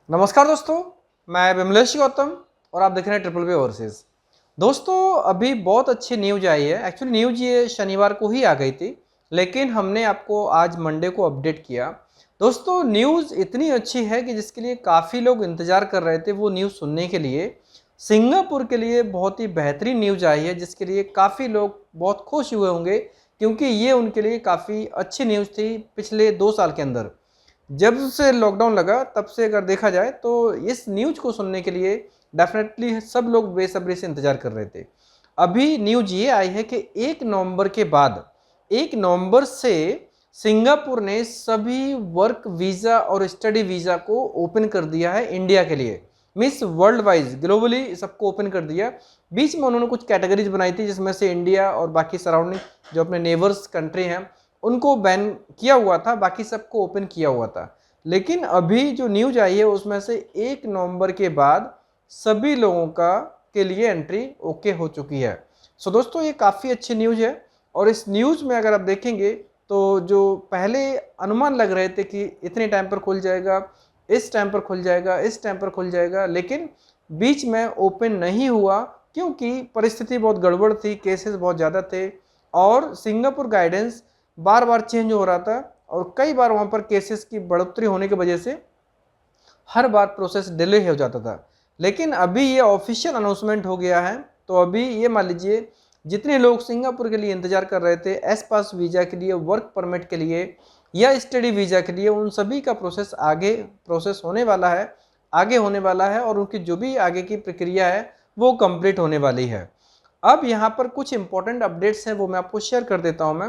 नमस्कार दोस्तों, मैं विमलेश गौतम और आप देख रहे हैं ट्रिपल बी ओवरसीज। दोस्तों, अभी बहुत अच्छी न्यूज आई है। एक्चुअली न्यूज ये शनिवार को ही आ गई थी, लेकिन हमने आपको आज मंडे को अपडेट किया। दोस्तों, न्यूज इतनी अच्छी है कि जिसके लिए काफ़ी लोग इंतजार कर रहे थे वो न्यूज़ सुनने के लिए। सिंगापुर के लिए बहुत ही बेहतरीन न्यूज आई है, जिसके लिए काफ़ी लोग बहुत खुश हुए होंगे, क्योंकि ये उनके लिए काफ़ी अच्छी न्यूज़ थी। पिछले 2 साल के अंदर जब से लॉकडाउन लगा तब से अगर देखा जाए तो इस न्यूज को सुनने के लिए डेफिनेटली सब लोग बेसब्री से इंतजार कर रहे थे। अभी न्यूज ये आई है कि 1 नवंबर के बाद 1 नवंबर से सिंगापुर ने सभी वर्क वीज़ा और स्टडी वीज़ा को ओपन कर दिया है इंडिया के लिए। मीन्स वर्ल्ड वाइज ग्लोबली सबको ओपन कर दिया। बीच में उन्होंने कुछ कैटेगरीज बनाई थी, जिसमें से इंडिया और बाकी सराउंडिंग जो अपने नेबर्स कंट्री हैं उनको बैन किया हुआ था, बाकी सबको ओपन किया हुआ था। लेकिन अभी जो न्यूज आई है उसमें से 1 नवंबर के बाद सभी लोगों का के लिए एंट्री ओके हो चुकी है। सो दोस्तों, ये काफ़ी अच्छी न्यूज है। और इस न्यूज़ में अगर आप देखेंगे तो जो पहले अनुमान लग रहे थे कि इतने टाइम पर खुल जाएगा, इस टाइम पर खुल जाएगा, इस टाइम पर खुल जाएगा, लेकिन बीच में ओपन नहीं हुआ क्योंकि परिस्थिति बहुत गड़बड़ थी, केसेस बहुत ज़्यादा थे और सिंगापुर गाइडेंस बार बार चेंज हो रहा था और कई बार वहाँ पर केसेस की बढ़ोतरी होने की वजह से हर बार प्रोसेस डिले हो जाता था। लेकिन अभी ये ऑफिशियल अनाउंसमेंट हो गया है, तो अभी ये मान लीजिए जितने लोग सिंगापुर के लिए इंतजार कर रहे थे, एस पास वीज़ा के लिए, वर्क परमिट के लिए या स्टडी वीज़ा के लिए, उन सभी का प्रोसेस होने वाला है, आगे होने वाला है और उनकी जो भी आगे की प्रक्रिया है वो कंप्लीट होने वाली है। अब यहाँ पर कुछ इंपॉर्टेंट अपडेट्स हैं, वो मैं आपको शेयर कर देता हूँ। मैं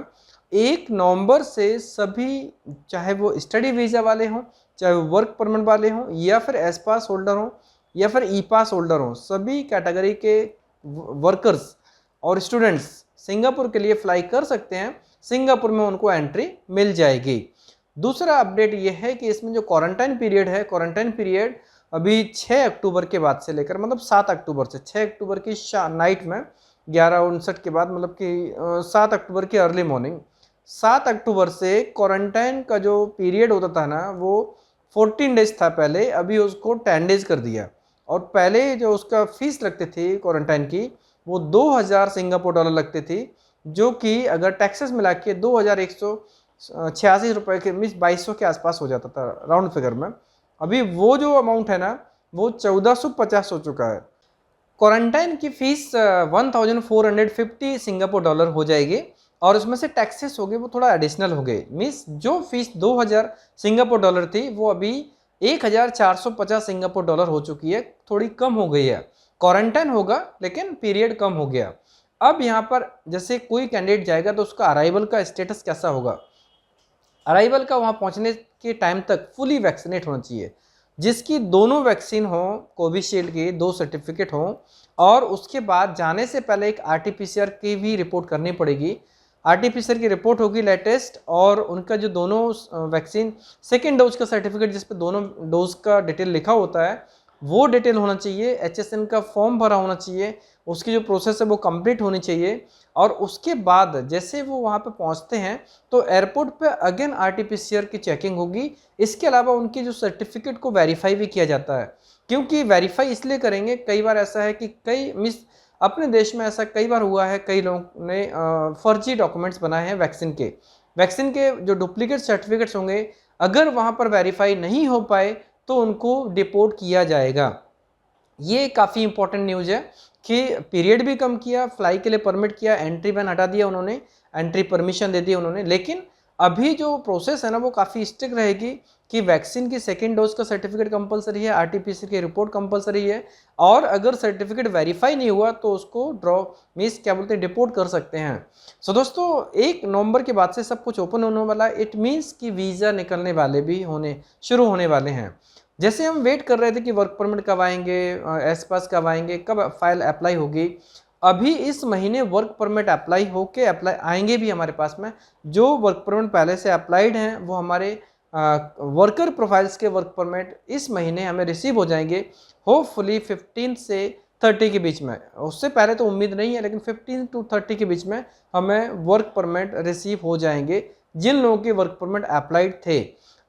1 नवंबर से सभी, चाहे वो स्टडी वीज़ा वाले हों, चाहे वो वर्क परमिट वाले हों या फिर एस पास होल्डर हों या फिर ई पास होल्डर हों, सभी कैटेगरी के वर्कर्स और स्टूडेंट्स सिंगापुर के लिए फ्लाई कर सकते हैं। सिंगापुर में उनको एंट्री मिल जाएगी। दूसरा अपडेट ये है कि इसमें जो क्वारंटाइन पीरियड है, क्वारंटाइन पीरियड अभी 6 अक्टूबर के बाद से लेकर मतलब 7 अक्टूबर से 6 अक्टूबर की नाइट में 11:59 के बाद, मतलब कि 7 अक्टूबर की अर्ली मॉर्निंग, 7 अक्टूबर से क्वारंटाइन का जो पीरियड होता था ना वो 14 डेज था पहले, अभी उसको 10 डेज कर दिया। और पहले जो उसका फीस लगते थे क्वारंटाइन की वो 2000 सिंगापुर डॉलर लगते थे, जो कि अगर टैक्सेस मिला के 2186 रुपये के, मीन्स 2200 के आसपास हो जाता था राउंड फिगर में। अभी वो जो अमाउंट है ना वो 1450 हो चुका है। क्वारंटाइन की फीस 1450 सिंगापुर डॉलर हो जाएगी और उसमें से टैक्सेस हो गए वो थोड़ा एडिशनल हो गए। मीन्स जो फीस 2000 सिंगापुर डॉलर थी वो अभी 1450 सिंगापुर डॉलर हो चुकी है, थोड़ी कम हो गई है। क्वारंटाइन होगा लेकिन पीरियड कम हो गया। अब यहाँ पर जैसे कोई कैंडिडेट जाएगा तो उसका अराइवल का स्टेटस कैसा होगा? अराइवल का वहाँ पहुँचने के टाइम तक फुली वैक्सीनेट होना चाहिए, जिसकी दोनों वैक्सीन हो, कोविशील्ड की 2 सर्टिफिकेट हों, और उसके बाद जाने से पहले एक आरटीपीसीआर की भी रिपोर्ट करनी पड़ेगी। आरटीपीसीआर की रिपोर्ट होगी लेटेस्ट, और उनका जो दोनों वैक्सीन सेकेंड डोज का सर्टिफिकेट जिस पर दोनों डोज का डिटेल लिखा होता है वो डिटेल होना चाहिए। एचएसएन का फॉर्म भरा होना चाहिए, उसकी जो प्रोसेस है वो कंप्लीट होनी चाहिए। और उसके बाद जैसे वो वहाँ पे पहुँचते हैं तो एयरपोर्ट पे अगेन आरटीपीसीआर की चेकिंग होगी। इसके अलावा उनकी जो सर्टिफिकेट को वेरीफाई भी किया जाता है, क्योंकि वेरीफाई इसलिए करेंगे, कई बार ऐसा है कि कई मिस अपने देश में ऐसा कई बार हुआ है, कई लोगों ने फर्जी डॉक्यूमेंट्स बनाए हैं वैक्सीन के जो डुप्लीकेट सर्टिफिकेट्स होंगे, अगर वहाँ पर वेरीफाई नहीं हो पाए तो उनको डिपोर्ट किया जाएगा। ये काफ़ी इंपॉर्टेंट न्यूज़ है कि पीरियड भी कम किया, फ्लाई के लिए परमिट किया, एंट्री बैन हटा दिया उन्होंने, एंट्री परमिशन दे दी उन्होंने। लेकिन अभी जो प्रोसेस है ना वो काफ़ी स्ट्रिक्ट रहेगी कि वैक्सीन की सेकेंड डोज का सर्टिफिकेट कंपलसरी है, आरटीपीसीआर की रिपोर्ट कंपलसरी है, और अगर सर्टिफिकेट वेरीफाई नहीं हुआ तो उसको मीन्स क्या बोलते हैं, डिपोर्ट कर सकते हैं। सो दोस्तों, 1 नवंबर के बाद से सब कुछ ओपन होने वाला है। इट मीन्स कि वीज़ा निकलने वाले भी शुरू होने वाले हैं। जैसे हम वेट कर रहे थे कि वर्क परमिट कब आएंगे, एस पास कब आएंगे, कब फाइल अप्लाई होगी, अभी इस महीने वर्क परमिट अप्लाई आएंगे भी हमारे पास में। जो वर्क परमिट पहले से अप्लाइड हैं वो हमारे वर्कर प्रोफाइल्स के वर्क परमिट इस महीने हमें रिसीव हो जाएंगे, होपफुली 15 से 30 के बीच में। उससे पहले तो उम्मीद नहीं है, लेकिन 15 to 30 के बीच में हमें वर्क परमिट रिसीव हो जाएंगे जिन लोगों के वर्क परमिट अप्लाइड थे।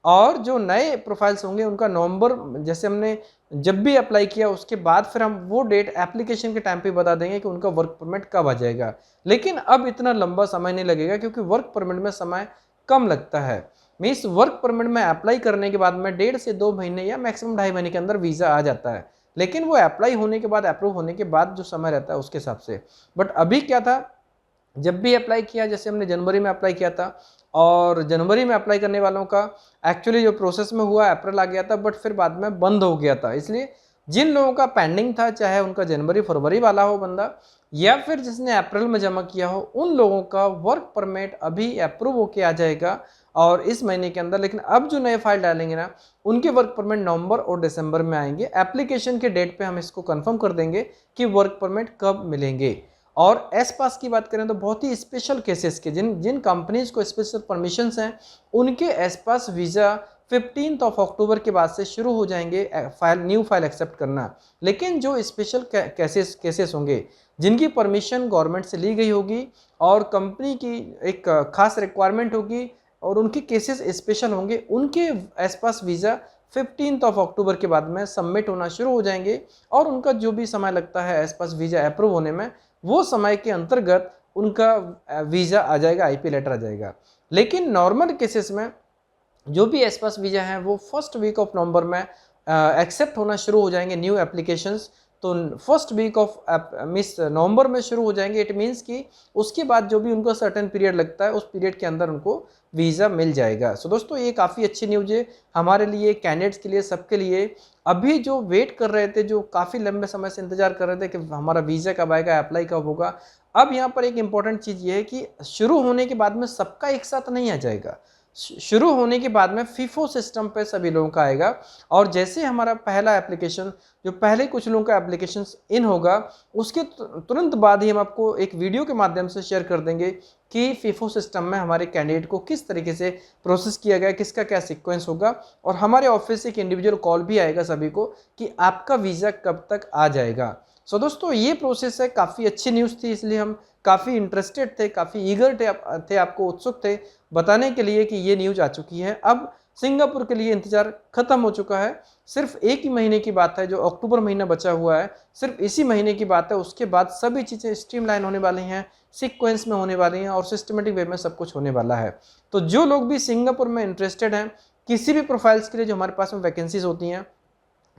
और जो नए प्रोफाइल्स होंगे उनका नवंबर, जैसे हमने जब भी अप्लाई किया उसके बाद फिर हम वो डेट एप्लीकेशन के टाइम पे बता देंगे कि उनका वर्क परमिट कब आ जाएगा। लेकिन अब इतना लंबा समय नहीं लगेगा क्योंकि वर्क परमिट में समय कम लगता है। मीन्स वर्क परमिट में अप्लाई करने के बाद में 1.5 से 2 महीने या मैक्सिमम 2.5 महीने के अंदर वीज़ा आ जाता है। लेकिन वो अप्लाई होने के बाद, अप्रूव होने के बाद जो समय रहता है उसके हिसाब से। बट अभी क्या था, जब भी अप्लाई किया, जैसे हमने जनवरी में अप्लाई किया था और जनवरी में अप्लाई करने वालों का एक्चुअली जो प्रोसेस में हुआ अप्रैल आ गया था, बट फिर बाद में बंद हो गया था। इसलिए जिन लोगों का पेंडिंग था, चाहे उनका जनवरी फरवरी वाला हो बंदा या फिर जिसने अप्रैल में जमा किया हो, उन लोगों का वर्क परमिट अभी अप्रूव होके आ जाएगा और इस महीने के अंदर। लेकिन अब जो नए फाइल डालेंगे ना, उनके वर्क परमिट नवंबर और दिसंबर में आएंगे। एप्लीकेशन के डेट पे हम इसको कंफर्म कर देंगे कि वर्क परमिट कब मिलेंगे। और एस पास की बात करें तो बहुत ही स्पेशल केसेस के, जिन कंपनीज को स्पेशल परमिशंस हैं, उनके एस पास वीज़ा 15 अक्टूबर के बाद से शुरू हो जाएंगे न्यू फाइल एक्सेप्ट करना। लेकिन जो स्पेशल केसेस होंगे, जिनकी परमिशन गवर्नमेंट से ली गई होगी और कंपनी की एक खास रिक्वायरमेंट होगी और उनके केसेस स्पेशल होंगे, उनके एस पास वीज़ा 15 अक्टूबर के बाद में सबमिट होना शुरू हो जाएंगे और उनका जो भी समय लगता है एस पास वीज़ा अप्रूव होने में, वो समय के अंतर्गत उनका वीज़ा आ जाएगा, आईपी लेटर आ जाएगा। लेकिन नॉर्मल केसेस में जो भी एस पास वीज़ा हैं वो फर्स्ट वीक ऑफ नवंबर में एक्सेप्ट होना शुरू हो जाएंगे न्यू एप्लीकेशंस। तो फर्स्ट वीक ऑफ नवंबर में शुरू हो जाएंगे। इट मीन्स कि उसके बाद जो भी उनको सर्टेन पीरियड लगता है, उस पीरियड के अंदर उनको वीज़ा मिल जाएगा। सो दोस्तों, ये काफ़ी अच्छी न्यूज़ है हमारे लिए, कैंडिडेट्स के लिए, सबके लिए। अभी जो वेट कर रहे थे, जो काफ़ी लंबे समय से इंतजार कर रहे थे कि हमारा वीज़ा कब आएगा, अप्लाई कब होगा, अब यहाँ पर एक इम्पॉर्टेंट चीज़ ये है कि शुरू होने के बाद में सबका एक साथ नहीं आ जाएगा। शुरू होने के बाद में फीफो सिस्टम पे सभी लोगों का आएगा। और जैसे हमारा पहला एप्लीकेशन, जो पहले कुछ लोगों का एप्लीकेशन इन होगा, उसके तुरंत बाद ही हम आपको एक वीडियो के माध्यम से शेयर कर देंगे कि फीफो सिस्टम में हमारे कैंडिडेट को किस तरीके से प्रोसेस किया गया, किसका क्या सीक्वेंस होगा। और हमारे ऑफिस से एक इंडिविजुअल कॉल भी आएगा सभी को कि आपका वीज़ा कब तक आ जाएगा। सो दोस्तों, ये प्रोसेस है, काफ़ी अच्छी न्यूज़ थी, इसलिए हम काफ़ी इंटरेस्टेड थे, काफ़ी ईगर थे, आपको उत्सुक थे बताने के लिए कि ये न्यूज़ आ चुकी है। अब सिंगापुर के लिए इंतज़ार ख़त्म हो चुका है। सिर्फ एक ही महीने की बात है, जो अक्टूबर महीना बचा हुआ है, सिर्फ इसी महीने की बात है। उसके बाद सभी चीज़ें स्ट्रीमलाइन होने वाली हैं, सीक्वेंस में होने वाली हैं और सिस्टमेटिक वे में सब कुछ होने वाला है। तो जो लोग भी सिंगापुर में इंटरेस्टेड हैं, किसी भी प्रोफाइल्स के लिए जो हमारे पास में वैकेंसीज होती हैं,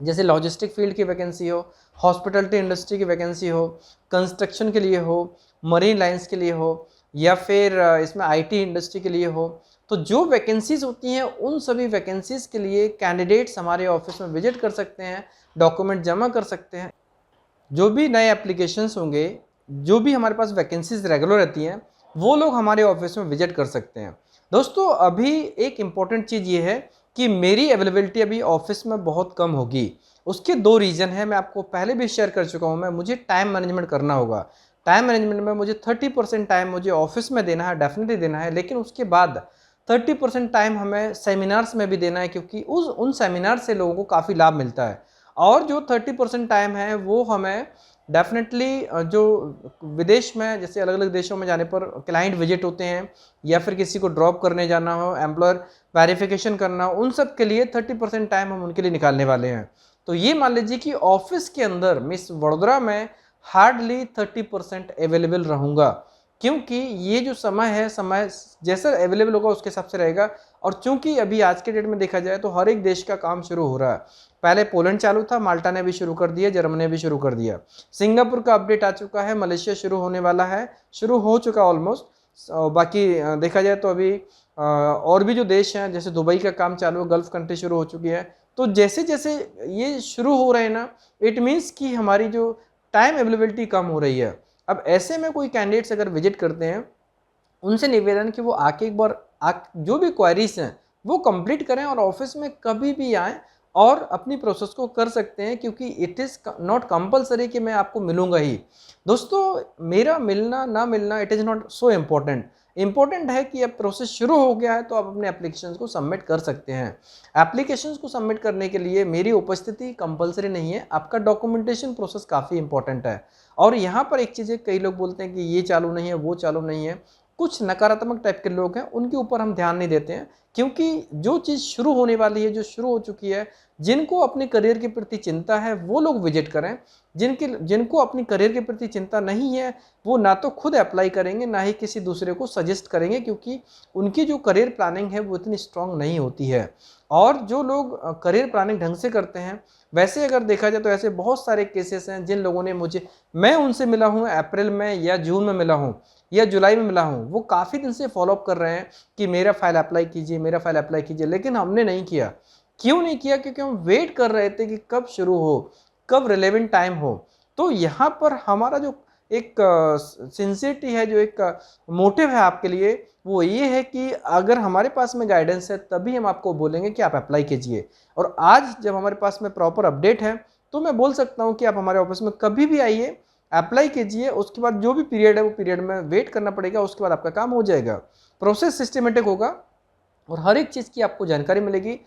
जैसे लॉजिस्टिक फील्ड की वैकेंसी हो, हॉस्पिटलिटी इंडस्ट्री की वैकेंसी हो, कंस्ट्रक्शन के लिए हो, मरीन लाइंस के लिए हो, या फिर इसमें आईटी इंडस्ट्री के लिए हो, तो जो वैकेंसीज होती हैं उन सभी वैकेंसीज के लिए कैंडिडेट्स हमारे ऑफिस में विजिट कर सकते हैं, डॉक्यूमेंट जमा कर सकते हैं। जो भी नए एप्लीकेशंस होंगे, जो भी हमारे पास वैकेंसीज रेगुलर रहती हैं, वो लोग हमारे ऑफिस में विजिट कर सकते हैं। दोस्तों, अभी एक इम्पॉर्टेंट चीज़ ये है कि मेरी अवेलेबिलिटी अभी ऑफिस में बहुत कम होगी। उसके 2 रीज़न है, मैं आपको पहले भी शेयर कर चुका हूँ। मुझे टाइम मैनेजमेंट करना होगा। टाइम मैनेजमेंट में मुझे 30% टाइम मुझे ऑफिस में देना है, डेफिनेटली देना है। लेकिन उसके बाद 30% टाइम हमें सेमिनार्स में भी देना है, क्योंकि उन सेमिनार से लोगों को काफ़ी लाभ मिलता है। और जो 30% टाइम है वो हमें डेफिनेटली जो विदेश में, जैसे अलग अलग देशों में जाने पर क्लाइंट विजिट होते हैं या फिर किसी को ड्रॉप करने जाना हो, एम्प्लॉयर वेरिफिकेशन करना हो, उन सब के लिए 30% टाइम हम उनके लिए निकालने वाले हैं। तो ये मान लीजिए कि ऑफिस के अंदर मिस वडोदरा में हार्डली 30% अवेलेबल रहूँगा, क्योंकि ये जो समय है, समय जैसा अवेलेबल होगा उसके हिसाब से रहेगा। और चूंकि अभी आज के डेट में देखा जाए तो हर एक देश का काम शुरू हो रहा है। पहले पोलैंड चालू था, माल्टा ने भी शुरू कर दिया, जर्मनी ने भी शुरू कर दिया, सिंगापुर का अपडेट आ चुका है, मलेशिया शुरू होने वाला है, शुरू हो चुका ऑलमोस्ट। बाकी देखा जाए तो अभी और भी जो देश हैं, जैसे दुबई का काम चालू है, गल्फ कंट्री शुरू हो चुकी है। तो जैसे जैसे ये शुरू हो रहे हैं ना, इट मीन्स कि हमारी जो टाइम अवेलेबिलिटी कम हो रही है। अब ऐसे में कोई कैंडिडेट्स अगर विजिट करते हैं, उनसे निवेदन कि वो आके एक बार जो भी क्वेरीज हैं वो कंप्लीट करें और ऑफिस में कभी भी आएँ और अपनी प्रोसेस को कर सकते हैं, क्योंकि इट इज़ नॉट कंपलसरी कि मैं आपको मिलूंगा ही। दोस्तों, मेरा मिलना ना मिलना it is not so important. Important है कि अब प्रोसेस शुरू हो गया है तो आप अपने एप्लीकेशंस को सबमिट कर सकते हैं। एप्लीकेशंस को सबमिट करने के लिए मेरी उपस्थिति कंपलसरी नहीं है, आपका डॉक्यूमेंटेशन प्रोसेस काफ़ी इंपॉर्टेंट है। और यहाँ पर एक चीज़ है, कई लोग बोलते हैं कि ये चालू नहीं है, वो चालू नहीं है। कुछ नकारात्मक टाइप के लोग हैं उनके ऊपर हम ध्यान नहीं देते हैं, क्योंकि जो चीज़ शुरू होने वाली है, जो शुरू हो चुकी है, जिनको अपने करियर के प्रति चिंता है वो लोग विजिट करें। जिनको अपनी करियर के प्रति चिंता नहीं है वो ना तो खुद अप्लाई करेंगे ना ही किसी दूसरे को सजेस्ट करेंगे, क्योंकि उनकी जो करियर प्लानिंग है वो इतनी स्ट्रांग नहीं होती है। और जो लोग करियर प्लानिंग ढंग से करते हैं, वैसे अगर देखा जाए तो ऐसे बहुत सारे केसेस हैं जिन लोगों ने मैं उनसे मिला हूँ अप्रैल में या जून में मिला हूँ या जुलाई में मिला हूँ, वो काफ़ी दिन से फॉलोअप कर रहे हैं कि मेरा फाइल अप्लाई कीजिए, मेरा फाइल अप्लाई कीजिए, लेकिन हमने नहीं किया। क्यों नहीं किया? क्योंकि हम वेट कर रहे थे कि कब शुरू हो, कब रिलेवेंट टाइम हो। तो यहाँ पर हमारा जो एक सिंसियरिटी है, जो एक मोटिव है आपके लिए, वो ये है कि अगर हमारे पास में गाइडेंस है तभी हम आपको बोलेंगे कि आप अप्लाई कीजिए। और आज जब हमारे पास में प्रॉपर अपडेट है तो मैं बोल सकता हूँ कि आप हमारे ऑफिस में कभी भी आइए, अप्लाई कीजिए। उसके बाद जो भी पीरियड है वो पीरियड में वेट करना पड़ेगा, उसके बाद आपका काम हो जाएगा। प्रोसेस सिस्टमेटिक होगा और हर एक चीज़ की आपको जानकारी मिलेगी।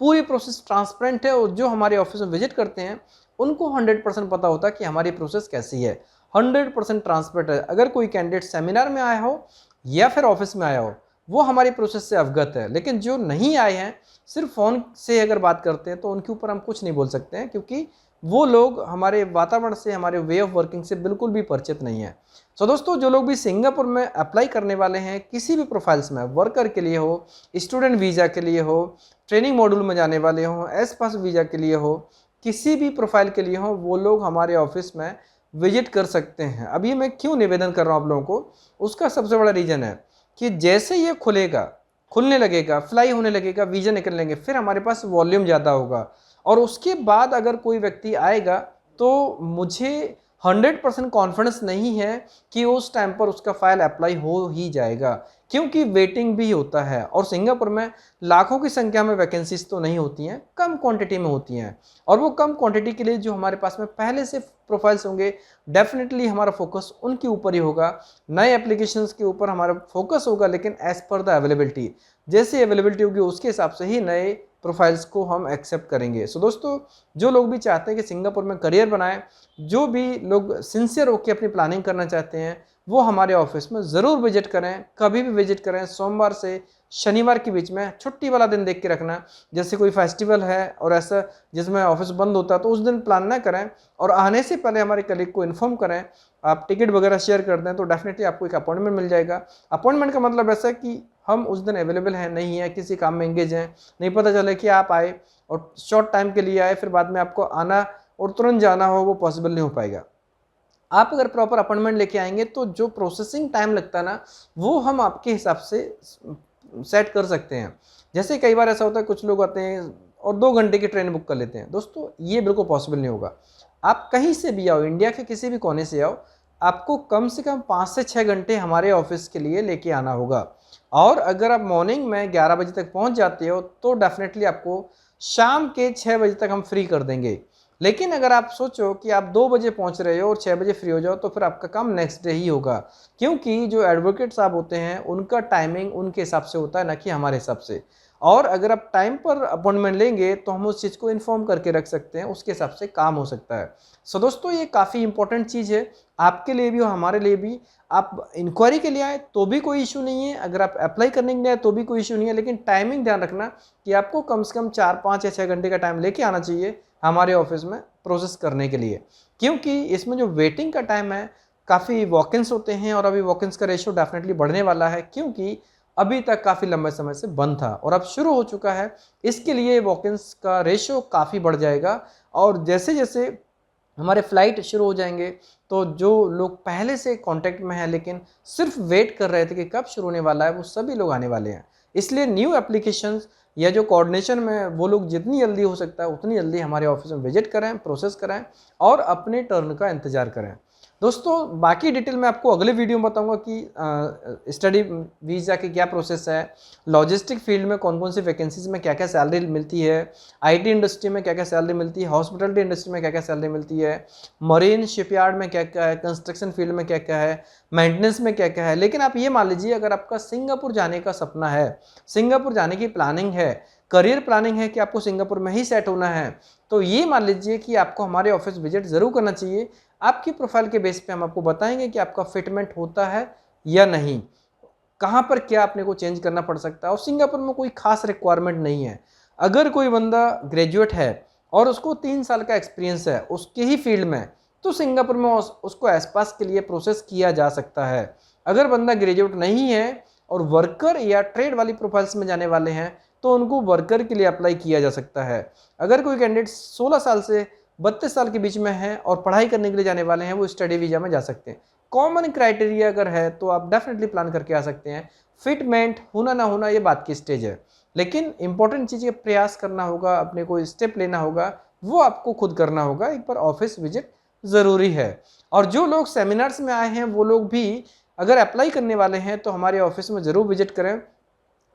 पूरी प्रोसेस ट्रांसपेरेंट है और जो हमारे ऑफिस में विजिट करते हैं उनको 100% पता होता है कि हमारी प्रोसेस कैसी है। 100% ट्रांसपेरेंट है। अगर कोई कैंडिडेट सेमिनार में आया हो या फिर ऑफिस में आया हो, वो हमारी प्रोसेस से अवगत है। लेकिन जो नहीं आए हैं, सिर्फ फ़ोन से अगर बात करते हैं, तो उनके ऊपर हम कुछ नहीं बोल सकते हैं, क्योंकि वो लोग हमारे वातावरण से, हमारे वे ऑफ वर्किंग से बिल्कुल भी परिचित नहीं है। सो दोस्तों, जो लोग भी सिंगापुर में अप्लाई करने वाले हैं किसी भी प्रोफाइल्स में, वर्कर के लिए हो, स्टूडेंट वीज़ा के लिए हो, ट्रेनिंग मॉड्यूल में जाने वाले हों, एस पास वीज़ा के लिए हो, किसी भी प्रोफाइल के लिए हो, वो लोग हमारे ऑफिस में विजिट कर सकते हैं। अब ये मैं क्यों निवेदन कर रहा हूँ आप लोगों को, उसका सबसे बड़ा रीज़न है कि जैसे ये खुलने लगेगा, फ्लाई होने लगेगा, वीज़ा निकलने लगेंगे, फिर हमारे पास वॉल्यूम ज़्यादा होगा। और उसके बाद अगर कोई व्यक्ति आएगा तो मुझे 100% कॉन्फिडेंस नहीं है कि उस टाइम पर उसका फाइल अप्लाई हो ही जाएगा, क्योंकि वेटिंग भी होता है। और सिंगापुर में लाखों की संख्या में वैकेंसीज तो नहीं होती हैं, कम क्वांटिटी में होती हैं। और वो कम क्वांटिटी के लिए जो हमारे पास में पहले से प्रोफाइल्स होंगे, डेफिनेटली हमारा फोकस उनके ऊपर ही होगा, नए एप्लीकेशंस के ऊपर हमारा फोकस होगा, लेकिन एज पर द अवेलेबिलिटी, जैसे अवेलेबिलिटी होगी उसके हिसाब से ही नए प्रोफाइल्स को हम एक्सेप्ट करेंगे। सो दोस्तों, जो लोग भी चाहते हैं कि सिंगापुर में करियर बनाएं, जो भी लोग सिंसियर होकर अपनी प्लानिंग करना चाहते हैं, वो हमारे ऑफिस में ज़रूर विजिट करें, कभी भी विजिट करें। सोमवार से शनिवार के बीच में, छुट्टी वाला दिन देख के रखना, जैसे कोई फेस्टिवल है और ऐसा जिसमें ऑफिस बंद होता है तो उस दिन प्लान ना करें, और आने से पहले हमारे कलीग को इन्फॉर्म करें। आप टिकट वगैरह शेयर कर दें तो डेफिनेटली आपको एक अपॉइंटमेंट मिल जाएगा। अपॉइंटमेंट का मतलब ऐसा कि हम उस दिन अवेलेबल हैं, नहीं है, किसी काम में एंगेज हैं, नहीं पता चले कि आप आए और शॉर्ट टाइम के लिए आए, फिर बाद में आपको आना और तुरंत जाना हो, वो पॉसिबल नहीं हो पाएगा। आप अगर प्रॉपर अपॉइंटमेंट लेके आएंगे तो जो प्रोसेसिंग टाइम लगता है ना, वो हम आपके हिसाब से सेट कर सकते हैं। जैसे कई बार ऐसा होता है, कुछ लोग आते हैं और 2 घंटे की ट्रेन बुक कर लेते हैं। दोस्तों, ये बिल्कुल पॉसिबल नहीं होगा। आप कहीं से भी आओ, इंडिया के किसी भी कोने से आओ, आपको कम से कम 5 से 6 घंटे हमारे ऑफिस के लिए लेके आना होगा। और अगर आप मॉर्निंग में 11 बजे तक पहुंच जाते हो तो डेफिनेटली आपको शाम के 6 बजे तक हम फ्री कर देंगे। लेकिन अगर आप सोचो कि आप 2 बजे पहुंच रहे हो और 6 बजे फ्री हो जाओ, तो फिर आपका काम नेक्स्ट डे ही होगा, क्योंकि जो एडवोकेट साहब होते हैं उनका टाइमिंग उनके हिसाब से होता है, ना कि हमारे हिसाब से। और अगर आप टाइम पर अपॉइंटमेंट लेंगे तो हम उस चीज़ को इन्फॉर्म करके रख सकते हैं, उसके हिसाब से काम हो सकता है। सो दोस्तों, ये काफ़ी इंपॉर्टेंट चीज़ है आपके लिए भी और हमारे लिए भी। आप इंक्वायरी के लिए आए तो भी कोई इशू नहीं है, अगर आप अप्लाई करने के लिए आए तो भी कोई इशू नहीं है, लेकिन टाइमिंग ध्यान रखना कि आपको कम से कम 4, 5 या 6 घंटे का टाइम लेके आना चाहिए हमारे ऑफिस में प्रोसेस करने के लिए, क्योंकि इसमें जो वेटिंग का टाइम है, काफ़ी वॉकिंग्स होते हैं और अभी वॉकिंग्स का रेशियो डेफिनेटली बढ़ने वाला है, क्योंकि अभी तक काफ़ी लंबे समय से बंद था और अब शुरू हो चुका है। इसके लिए वॉकिंग्स का रेशियो काफ़ी बढ़ जाएगा। और जैसे जैसे हमारे फ्लाइट शुरू हो जाएंगे तो जो लोग पहले से कांटेक्ट में हैं लेकिन सिर्फ वेट कर रहे थे कि कब शुरू होने वाला है, वो सभी लोग आने वाले हैं। इसलिए न्यू एप्लीकेशंस या जो कोऑर्डिनेशन में, वो लोग जितनी जल्दी हो सकता है उतनी जल्दी हमारे ऑफिस में विजिट करें, प्रोसेस करें और अपने टर्न का इंतज़ार करें। दोस्तों, बाकी डिटेल में आपको अगले वीडियो में बताऊंगा कि स्टडी वीज़ा की क्या प्रोसेस है, लॉजिस्टिक फील्ड में कौन कौन सी वैकेंसीज में क्या क्या सैलरी मिलती है, आईटी इंडस्ट्री में क्या क्या सैलरी मिलती है, हॉस्पिटलिटी इंडस्ट्री में क्या क्या सैलरी मिलती है, मरीन शिपयार्ड में क्या क्या है, कंस्ट्रक्शन फील्ड में क्या क्या है, मेंटेनेंस में क्या क्या है। लेकिन आप ये मान लीजिए, अगर आपका सिंगापुर जाने का सपना है, सिंगापुर जाने की प्लानिंग है, करियर प्लानिंग है कि आपको सिंगापुर में ही सेट होना है, तो ये मान लीजिए कि आपको हमारे ऑफिस विजिट ज़रूर करना चाहिए। आपकी प्रोफाइल के बेस पे हम आपको बताएंगे कि आपका फिटमेंट होता है या नहीं। कहाँ पर क्या अपने को चेंज करना पड़ सकता है। और सिंगापुर में कोई खास रिक्वायरमेंट नहीं है। अगर कोई बंदा ग्रेजुएट है और उसको 3 साल का एक्सपीरियंस है उसके ही फील्ड में, तो सिंगापुर में उसको एस्पास के लिए प्रोसेस किया जा सकता है। अगर बंदा ग्रेजुएट नहीं है और वर्कर या ट्रेड वाली प्रोफाइल्स में जाने वाले हैं तो उनको वर्कर के लिए अप्लाई किया जा सकता है। अगर कोई कैंडिडेट 16 साल से 32 साल के बीच में है और पढ़ाई करने के लिए जाने वाले हैं, वो स्टडी वीजा में जा सकते हैं। कॉमन क्राइटेरिया अगर है तो आप डेफिनेटली प्लान करके आ सकते हैं। फिटमेंट होना ना होना ये बात की स्टेज है, लेकिन इंपॉर्टेंट चीज़ प्रयास करना होगा, अपने को स्टेप लेना होगा, वो आपको खुद करना होगा। एक बार ऑफिस विजिट ज़रूरी है। और जो लोग सेमिनार्स में आए हैं वो लोग भी अगर अप्लाई करने वाले हैं तो हमारे ऑफिस में ज़रूर विजिट करें।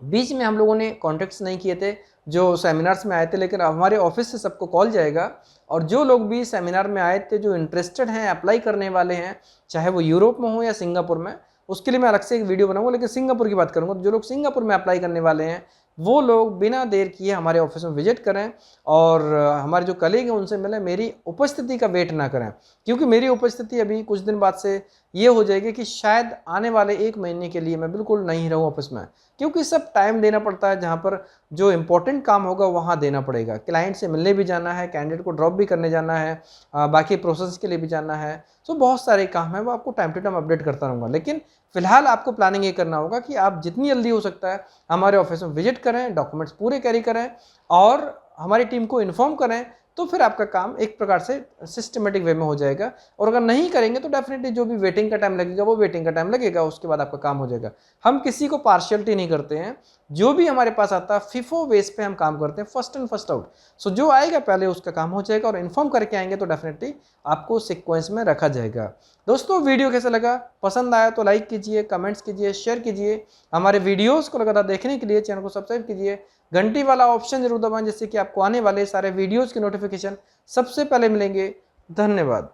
बीच में हम लोगों ने कॉन्टेक्ट्स नहीं किए थे जो सेमिनार्स में आए थे, लेकिन हमारे ऑफिस से सबको कॉल जाएगा। और जो लोग भी सेमिनार में आए थे जो इंटरेस्टेड हैं, अप्लाई करने वाले हैं, चाहे वो यूरोप में हो या सिंगापुर में, उसके लिए मैं अलग से एक वीडियो बनाऊंगा, लेकिन सिंगापुर की बात करूंगा। तो जो लोग सिंगापुर में अप्लाई करने वाले हैं वो लोग बिना देर किए हमारे ऑफिस में विजिट करें और हमारे जो कलीग हैं उनसे मिलें। मेरी उपस्थिति का वेट ना करें, क्योंकि मेरी उपस्थिति अभी कुछ दिन बाद से ये हो जाएगी कि शायद आने वाले 1 महीने के लिए मैं बिल्कुल नहीं रहूँ ऑफिस में, क्योंकि सब टाइम देना पड़ता है। जहाँ पर जो इंपॉर्टेंट काम होगा वहाँ देना पड़ेगा। क्लाइंट से मिलने भी जाना है, कैंडिडेट को ड्रॉप भी करने जाना है, बाकी प्रोसेस के लिए भी जाना है। तो बहुत सारे काम हैं, वो आपको टाइम टू टाइम अपडेट करता रहूँगा। लेकिन फिलहाल आपको प्लानिंग ये करना होगा कि आप जितनी जल्दी हो सकता है हमारे ऑफिस में विजिट करें, डॉक्यूमेंट्स पूरे कैरी करें और हमारी टीम को इन्फॉर्म करें। तो फिर आपका काम एक प्रकार से सिस्टमेटिक वे में हो जाएगा। और अगर नहीं करेंगे तो डेफिनेटली जो भी वेटिंग का टाइम लगेगा वो वेटिंग का टाइम लगेगा, उसके बाद आपका काम हो जाएगा। हम किसी को पार्शियलिटी नहीं करते हैं, जो भी हमारे पास आता है फिफो बेस पे हम काम करते हैं, फर्स्ट इन फर्स्ट आउट। सो जो आएगा पहले उसका काम हो जाएगा, और इन्फॉर्म करके आएंगे तो डेफिनेटली आपको सीक्वेंस में रखा जाएगा। दोस्तों वीडियो कैसा लगा? पसंद आया तो लाइक कीजिए, कमेंट्स कीजिए, शेयर कीजिए। हमारे वीडियोज़ को लगातार देखने के लिए चैनल को सब्सक्राइब कीजिए, घंटी वाला ऑप्शन जरूर दबाएं, जिससे कि आपको आने वाले सारे वीडियोज़ के नोटिफिकेशन सबसे पहले मिलेंगे। धन्यवाद।